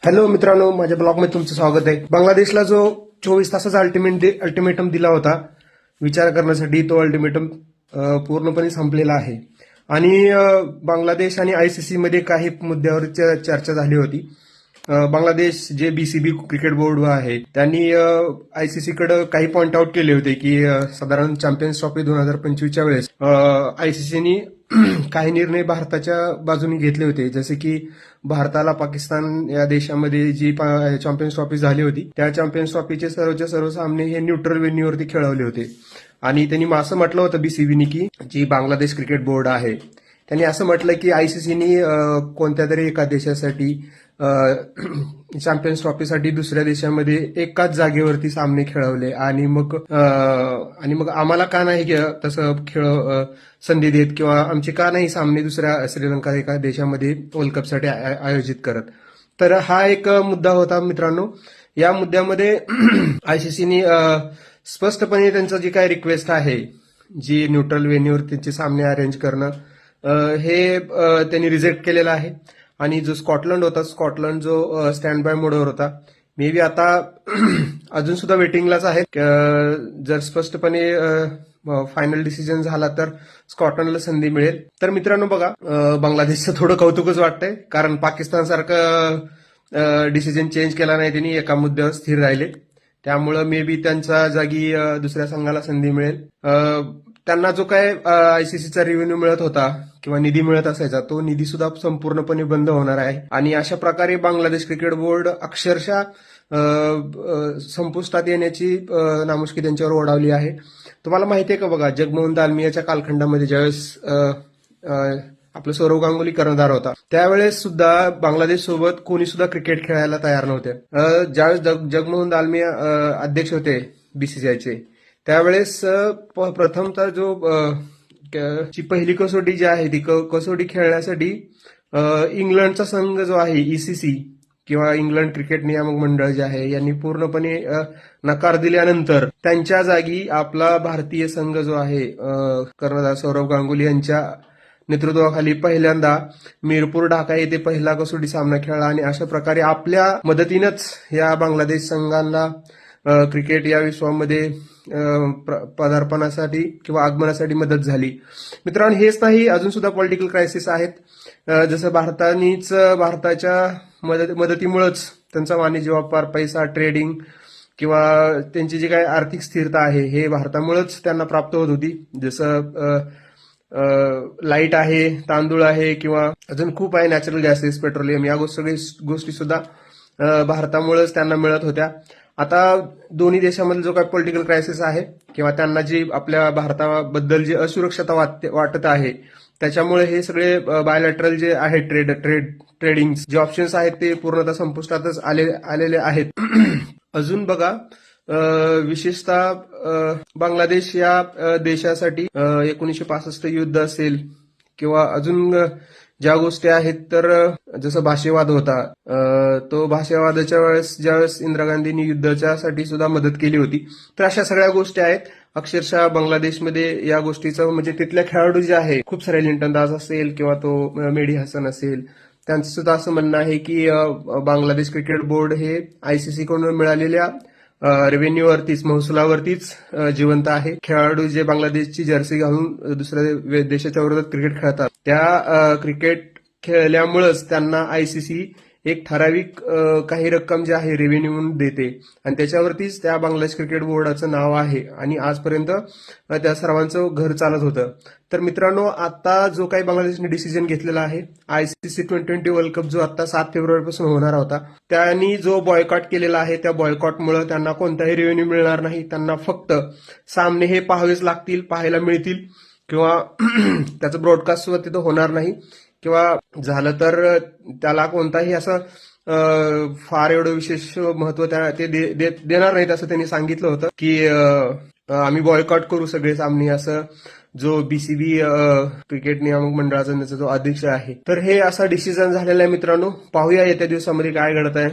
Hello मित्रांनो, माझ्या ब्लॉगमध्ये तुमचं स्वागत आहे. बांगलादेशला जो 24 तासाचा अल्टिमेटम दिला होता विचार करण्यासाठी, तो अल्टिमेटम पूर्णपणे संपलेला आहे. आणि बांगलादेश आणि आयसीसी मध्ये काही मुद्द्यावर चर्चा झाली होती. बांगलादेश जे बीसीबी क्रिकेट बोर्ड आहे त्यांनी आयसीसी कडे काही पॉइंट आउट केले होते की साधारण चॅम्पियन्स ट्रॉफी 2025च्या वेळेस आयसीसीनी काही निर्णय भारताच्या बाजूने घेतले होते, जसे की भारताला पाकिस्तान या देशामध्ये जी चॅम्पियन्स ट्रॉफी झाली होती त्या चॅम्पियन्स ट्रॉफीचे सर्वच्या सर्व सामने हे न्यूट्रल व्हेन्यूवरती खेळवले होते. आणि त्यांनी असं म्हटलं होतं बीसीबीनी की जी बांगलादेश क्रिकेट बोर्ड आहे त्यांनी असं म्हटलं की आयसीसीनी कोणत्या तरी एका देशासाठी चॅम्पियन्स ट्रॉफीसाठी दुसऱ्या देशामध्ये एकाच जागेवरती सामने खेळवले आणि मग आम्हाला का नाही तसं संधी देत किंवा आमचे का नाही सामने दुसऱ्या श्रीलंका एका देशामध्ये वर्ल्ड कपसाठी आयोजित करत. तर हा एक मुद्दा होता मित्रांनो. या मुद्द्यामध्ये आयसीसीनी स्पष्टपणे त्यांचं जी काय रिक्वेस्ट आहे, जी न्यूट्रल व्हेन्यूवर त्यांचे सामने अरेंज करणं, हे त्यांनी रिजेक्ट केलेलं आहे. आणि जो स्कॉटलंड जो स्टँड बाय मोडवर होता, मे बी आता अजून सुद्धा वेटिंगलाच आहे. जर स्पष्टपणे फायनल डिसिजन झाला तर स्कॉटलंडला संधी मिळेल. तर मित्रांनो बघा, बांगलादेशचं थोडं कौतुकच वाटतंय, कारण पाकिस्तान सारखं डिसिजन चेंज केला नाही त्यांनी, एका मुद्द्यावर स्थिर राहिले. त्यामुळं मे बी त्यांच्या जागी दुसऱ्या संघाला संधी मिळेल. त्यांना जो काय आयसीसीचा रेव्हेन्यू मिळत होता किंवा निधी मिळत असायचा, तो निधी सुद्धा संपूर्णपणे बंद होणार आहे. आणि अशा प्रकारे बांगलादेश क्रिकेट बोर्ड अक्षरशः संपुष्टात येण्याची नामुष्की त्यांच्यावर ओढावली आहे. तुम्हाला माहिती आहे का, बघा, जगमोहन दालमियाच्या कालखंडामध्ये ज्यावेळेस आपलं सौरव गांगुली कर्णधार होता त्यावेळेस सुद्धा बांगलादेश सोबत कोणी सुद्धा क्रिकेट खेळायला तयार नव्हते. ज्यावेळेस जगमोहन दालमिया अध्यक्ष होते बीसीसीआयचे, त्यावेळेस प्रथमतः ची पहिली कसोटी जी आहे ती कसोटी खेळण्यासाठी इंग्लंडचा संघ जो आहे ईसीसी किंवा इंग्लंड क्रिकेट नियामक मंडळ जे आहे यांनी पूर्णपणे नकार दिल्यानंतर त्यांच्या जागी आपला भारतीय संघ जो आहे कर्णधार सौरव गांगुली यांच्या नेतृत्वाखाली पहिल्यांदा मीरपूर ढाका येथे पहिला कसोटी सामना खेळला. आणि अशा प्रकारे आपल्या मदतीनंच या बांगलादेश संघांना क्रिकेट या विश्वामध्ये पदार्पणासाठी किंवा आगमनासाठी मदत झाली. मित्रांनो, हेच नाही, अजून सुद्धा पॉलिटिकल क्रायसिस आहेत. जसं भारताच्या मदतीमुळेच त्यांचा वाणिज्य व्यापार, पैसा, ट्रेडिंग किंवा त्यांची जी काही आर्थिक स्थिरता आहे हे भारतामुळेच त्यांना प्राप्त होत होती. जसं लाईट आहे, तांदूळ आहे किंवा अजून खूप आहे, नॅचरल गॅसेस, पेट्रोलियम, या सगळ्या गोष्टी सुद्धा भारतामुळेच त्यांना मिळत होत्या. आता दोन्ही देशामधील जो काही पॉलिटिकल क्रायसिस आहे किंवा त्यांना जी आपल्या भारताबद्दल जी असुरक्षता वाटत आहे, त्याच्यामुळे हे सगळे बायोलॅटरल जे आहे ट्रेडिंग जे ऑप्शन्स आहेत ते पूर्णतः संपुष्टातच आलेले आहेत. अजून बघा, विशेषतः बांगलादेश या देशासाठी 1965 युद्ध असेल किंवा अजून ज्या गोष्टी आहेत, तर जसं भाषेवाद होता, तो भाषावादाच्या वेळेस ज्यावेळेस इंदिरा गांधींनी युद्धाच्यासाठी सुद्धा मदत केली होती. तर अशा सगळ्या गोष्टी आहेत. अक्षरशः बांगलादेशमध्ये या गोष्टीचं म्हणजे तिथल्या खेळाडू जे आहे, खूप सारे लिंटन दास असेल किंवा तो मेडी हसन असेल, त्यांचं सुद्धा असं म्हणणं आहे की बांगलादेश क्रिकेट बोर्ड हे आयसीसी कडून मिळालेल्या रेव्हेन्यूवरतीच, महसुलावरतीच जिवंत आहे. खेळाडू जे बांगलादेशची जर्सी घालून दुसऱ्या देशाच्या विरोधात क्रिकेट खेळतात, त्या क्रिकेट खेळल्यामुळेच त्यांना आयसीसी एक ठराविक काही रक्कम जी आहे रेव्हेन्यू म्हणून देते आणि त्याच्यावरतीच त्या बांगलादेश क्रिकेट बोर्डाचं नाव आहे आणि आजपर्यंत त्या सर्वांचं घर चालत होतं. तर मित्रांनो, आता जो काही बांगलादेशने डिसिजन घेतलेला आहे, आयसीसी T20 वर्ल्ड कप जो आता 7 फेब्रुवारीपासून होणार होता, त्यांनी जो बॉयकॉट केलेला आहे, त्या बॉयकॉटमुळे त्यांना कोणताही रेव्हेन्यू मिळणार नाही. त्यांना फक्त सामने हे पाहावेच लागतील, पाहायला मिळतील किंवा त्याचं ब्रॉडकास्ट सुद्धा तिथं होणार नाही किंवा झालं तर त्याला कोणताही असं फार एवढं विशेष महत्व ते देणार नाहीत असं त्यांनी सांगितलं होतं की आम्ही बॉयकॉट करू सगळे सामने, असं जो बीसीबी क्रिकेट नियामक मंडळाचा जो अध्यक्ष आहे. तर हे असा डिसिजन झालेला आहे मित्रांनो. पाहूया येत्या दिवसामध्ये काय घडत आहे.